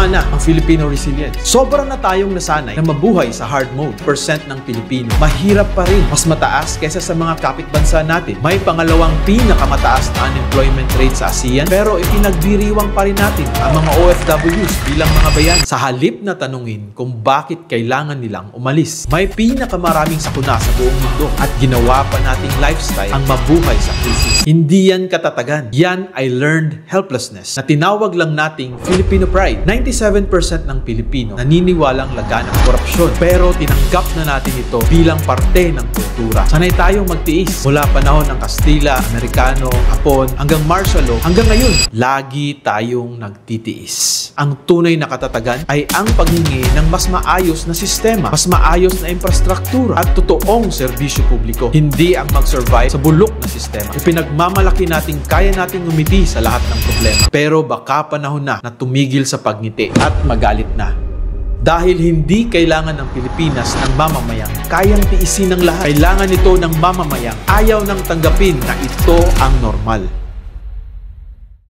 Tama na ang Filipino resilience. Sobra na tayong nasanay na mabuhay sa hard mode. Percent ng Pilipino, mahirap pa rin. Mas mataas kaysa sa mga kapitbansa natin. May pangalawang pinakamataas na unemployment rate sa ASEAN, pero ipinagdiriwang pa rin natin ang mga OFWs bilang mga bayan. Sa halip na tanungin kung bakit kailangan nilang umalis, may pinakamaraming sakuna sa buong mundo at ginawa pa nating lifestyle ang mabuhay sa krisis. Hindi yan katatagan. Yan ay learned helplessness na tinawag lang nating Filipino pride. 97% ng Pilipino naniniwalang laganap ng korupsyon, pero tinanggap na natin ito bilang parte ng kultura. Sanay tayong magtiis mula panahon ng Kastila, Amerikano, Hapon, hanggang martial law, hanggang ngayon, lagi tayong nagtitiis. Ang tunay na katatagan ay ang paghingi ng mas maayos na sistema, mas maayos na infrastruktura at totoong serbisyo publiko. Hindi ang mag-survive sa bulok na sistema. Ipinagmamalaki nating kaya nating umiti sa lahat ng problema. Pero baka panahon na tumigil sa pagngiti at magalit na. Dahil hindi kailangan ng Pilipinas ng mamamayang kayang tiisin ng lahat. Kailangan ito ng mamamayang ayaw nang tanggapin na ito ang normal.